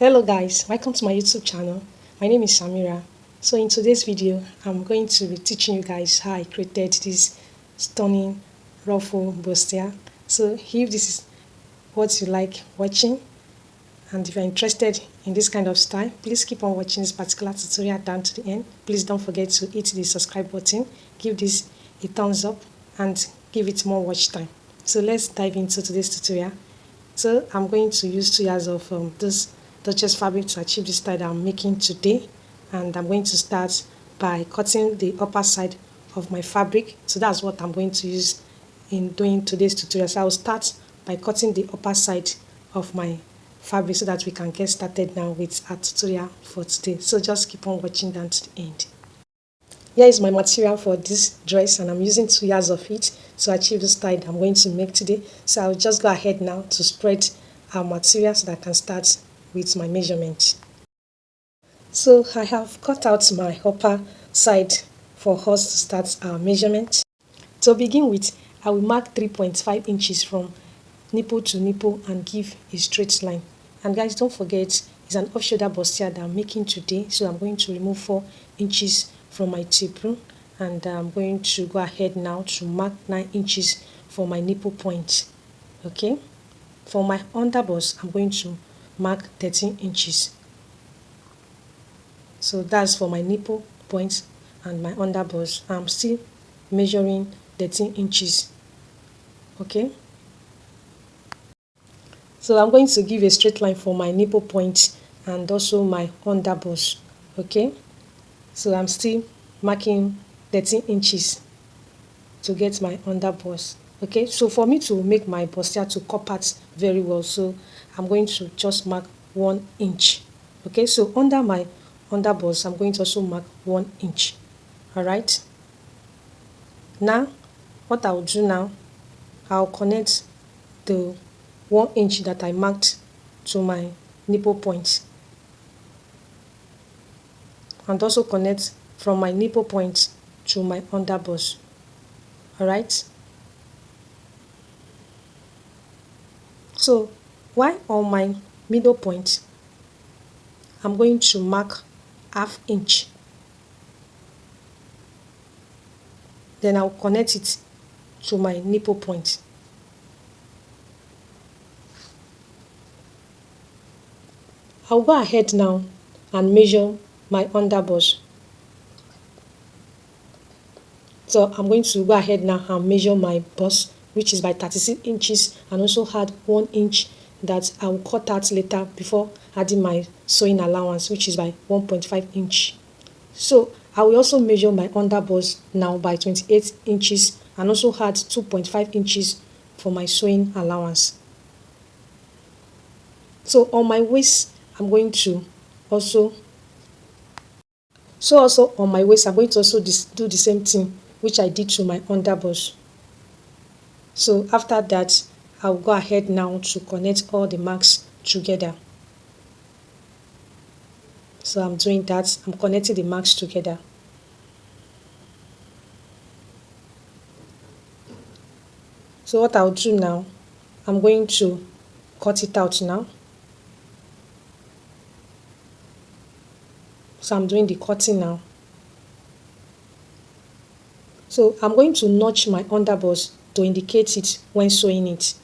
Hello guys, welcome to my YouTube channel. My name is Samira. So in today's video, I'm going to be teaching you guys how I created this stunning ruffle bustier. So if this is what you like watching, and if you're interested in this kind of style, please keep on watching this particular tutorial down to the end. Please don't forget to hit the subscribe button, give this a thumbs up, and give it more watch time. So let's dive into today's tutorial. So I'm going to use 2 yards of this Duchess fabric to achieve the style that I'm making today, and I'm going to start by cutting the upper side of my fabric. So that's what I'm going to use in doing today's tutorial. So I'll start by cutting the upper side of my fabric so that we can get started now with our tutorial for today. So just keep on watching down to the end. Here is my material for this dress, and I'm using 2 yards of it to achieve the style I'm going to make today. So I'll just go ahead now to spread our material so that I can start with my measurement. So I have cut out my upper side for us to start our measurement. To begin with, I will mark 3.5 inches from nipple to nipple and give a straight line. And guys, don't forget, it's an off-shoulder bustier that I'm making today, so I'm going to remove 4 inches from my tip room, and I'm going to go ahead now to mark 9 inches for my nipple point. Okay, for my underbust, I'm going to mark 13 inches. So that's for my nipple point and my underbust. I'm still measuring 13 inches. Okay, so I'm going to give a straight line for my nipple point and also my underbust. Okay, so I'm still marking 13 inches to get my underbust. Okay, so for me to make my bustier to cut out very well, so I'm going to just mark 1 inch. Okay, so under my underbust, I'm going to also mark 1 inch. All right, now what I'll do now, I'll connect the 1 inch that I marked to my nipple point, and also connect from my nipple point to my underbust. All right, so while on my middle point, I'm going to mark ½ inch. Then I'll connect it to my nipple point. I'll go ahead now and measure my underbust. So I'm going to go ahead now and measure my bust, which is by 36 inches, and also add 1 inch that I will cut out later before adding my sewing allowance, which is by 1.5 inch. So I will also measure my underbust now by 28 inches and also add 2.5 inches for my sewing allowance. So on my waist, I'm going to also on my waist, I'm going to also do the same thing which I did to my underbust. So after that, I'll go ahead now to connect all the marks together. So I'm doing that. I'm connecting the marks together. So what I'll do now, I'm going to cut it out now. So I'm doing the cutting now. So I'm going to notch my underbust to indicate it when sewing it.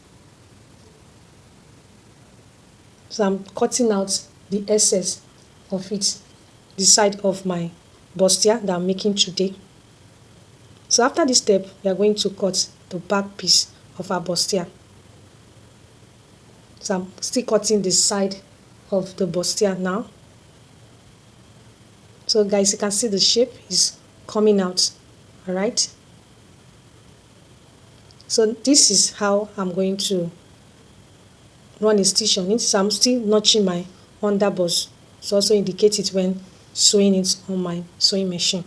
So I'm cutting out the excess of it, the side of my bustier that I'm making today. So after this step, we are going to cut the back piece of our bustier. So I'm still cutting the side of the bustier now. So guys, you can see the shape is coming out. All right. So this is how I'm going to run a stitch on it. So I'm still notching my underbust to also indicate it when sewing it on my sewing machine.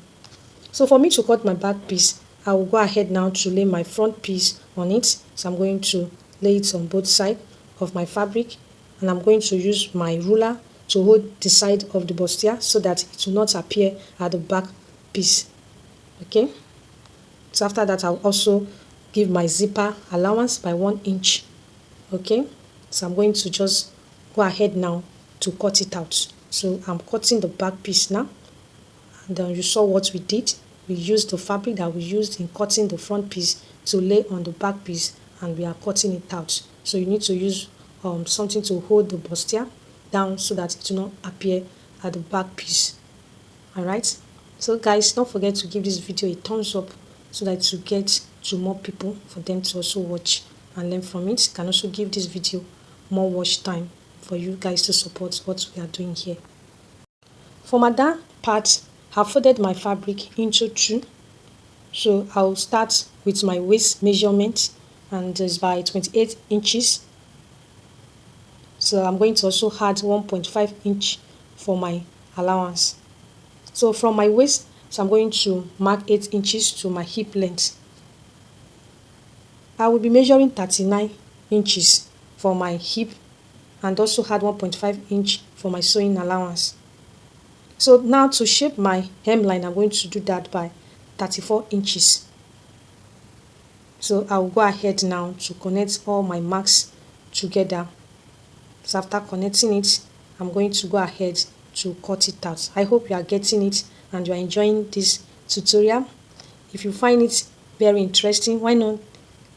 So for me to cut my back piece, I will go ahead now to lay my front piece on it. So I'm going to lay it on both sides of my fabric, and I'm going to use my ruler to hold the side of the bustier so that it will not appear at the back piece. Okay, so after that, I'll also give my zipper allowance by 1 inch. Okay, so I'm going to just go ahead now to cut it out. So I'm cutting the back piece now, and then you saw what we did. We used the fabric that we used in cutting the front piece to lay on the back piece, and we are cutting it out. So you need to use something to hold the bustier down so that it will not appear at the back piece. Alright, so guys, don't forget to give this video a thumbs up so that it will get to more people for them to also watch and learn from it. You can also give this video more watch time for you guys to support what we are doing here. For my down part, I've folded my fabric into two. So I'll start with my waist measurement, and it's by 28 inches. So I'm going to also add 1.5 inch for my allowance. So from my waist, so I'm going to mark 8 inches to my hip length. I will be measuring 39 inches for my hip and also add 1.5 inch for my sewing allowance. So now to shape my hemline, I'm going to do that by 34 inches. So I'll go ahead now to connect all my marks together. So after connecting it, I'm going to go ahead to cut it out. I hope you are getting it and you are enjoying this tutorial. If you find it very interesting, why not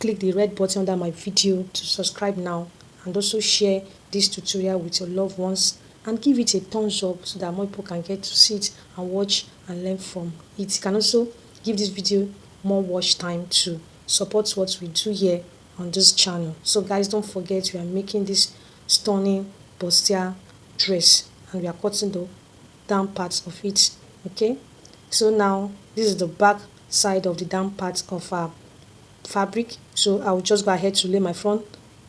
click the red button under my video to subscribe now, and also share this tutorial with your loved ones and give it a thumbs up so that more people can get to see it and watch and learn from it. You can also give this video more watch time to support what we do here on this channel. So guys, don't forget we are making this stunning bustier dress and we are cutting the down parts of it. Okay, so now this is the back side of the down part of our fabric. So I will just go ahead to lay my front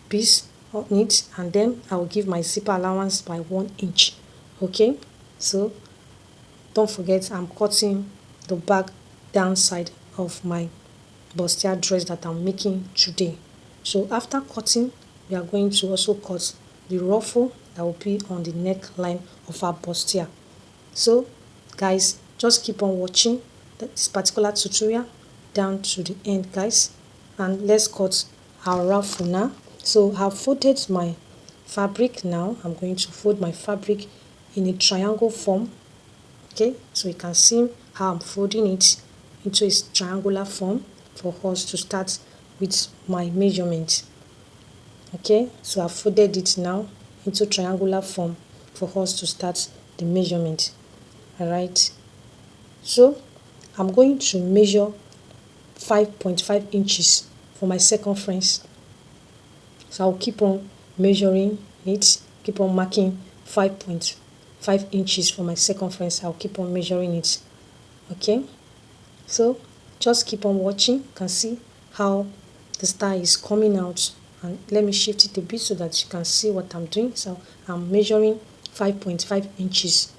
piece on it, and then I will give my zipper allowance by 1 inch. Okay, so don't forget I'm cutting the back down side of my bustier dress that I'm making today. So after cutting, we are going to also cut the ruffle that will be on the neckline of our bustier. So guys, just keep on watching this particular tutorial down to the end, guys, and let's cut our ruffle now. So I've folded my fabric now. I'm going to fold my fabric in a triangle form. Okay, so you can see how I'm folding it into a triangular form for us to start with my measurement. Okay, so I've folded it now into triangular form for us to start the measurement. Alright, so I'm going to measure 5.5 inches for my circumference. So I'll keep on measuring it, keep on marking 5.5 inches for my circumference. I'll keep on measuring it. Okay, so just keep on watching. You can see how the style is coming out, and let me shift it a bit so that you can see what I'm doing. So I'm measuring 5.5 inches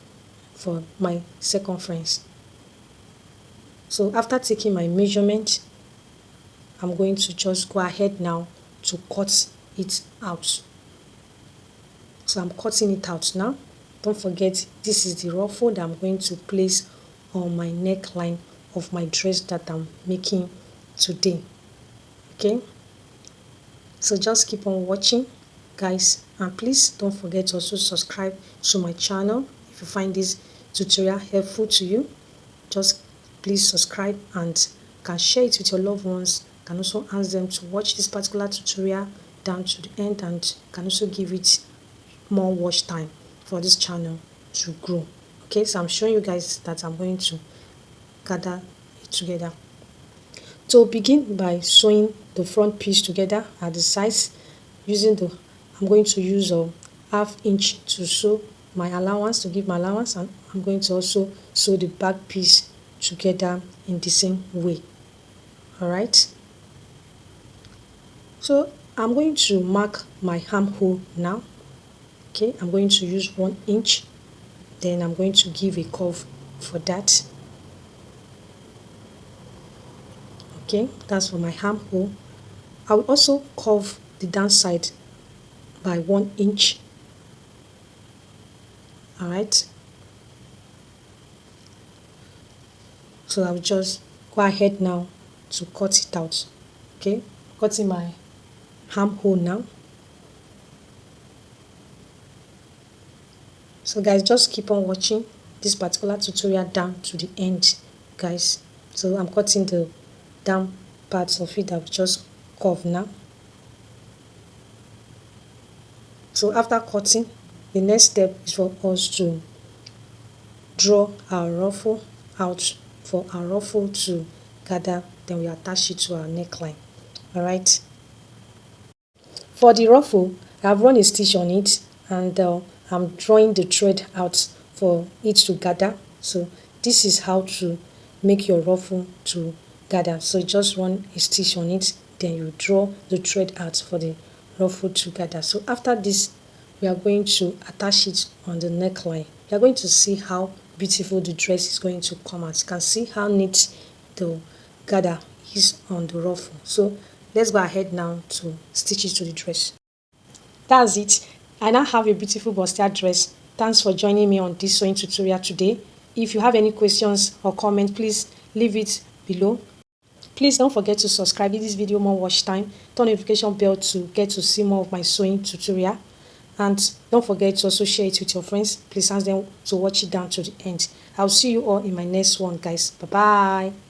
for my circumference. So after taking my measurement, I'm going to just go ahead now to cut it out. So I'm cutting it out now. Don't forget, this is the ruffle that I'm going to place on my neckline of my dress that I'm making today. Okay, so just keep on watching, guys, and please don't forget to also subscribe to my channel. If you find this tutorial helpful to you, just please subscribe and can share it with your loved ones. Can also ask them to watch this particular tutorial down to the end, and can also give it more watch time for this channel to grow. Okay, so I'm showing you guys that I'm going to gather it together. So begin by sewing the front piece together at the sides using I'm going to use a ½ inch to sew my allowance, to give my allowance, and I'm going to also sew the back piece together in the same way. Alright, so I'm going to mark my armhole now. Okay, I'm going to use 1 inch, then I'm going to give a curve for that. Okay, that's for my armhole. I will also curve the downside by 1 inch. Alright, so I'll just go ahead now to cut it out. Okay, cutting my armhole now. So guys, just keep on watching this particular tutorial down to the end, guys. So I'm cutting the down parts of it that we just curved now. So after cutting, the next step is for us to draw our ruffle out, for our ruffle to gather, then we attach it to our neckline. All right. For the ruffle, I've run a stitch on it, and I'm drawing the thread out for it to gather. So this is how to make your ruffle to gather. So just run a stitch on it, then you draw the thread out for the ruffle to gather. So after this, we are going to attach it on the neckline. You are going to see how beautiful the dress is going to come out. You can see how neat the gather is on the ruffle. So let's go ahead now to stitch it to the dress. That's it. I now have a beautiful bustier dress. Thanks for joining me on this sewing tutorial today. If you have any questions or comments, please leave it below. Please don't forget to subscribe, give this video more watch time, turn the notification bell to get to see more of my sewing tutorial. And don't forget to also share it with your friends. Please ask them to watch it down to the end. I'll see you all in my next one, guys. Bye bye.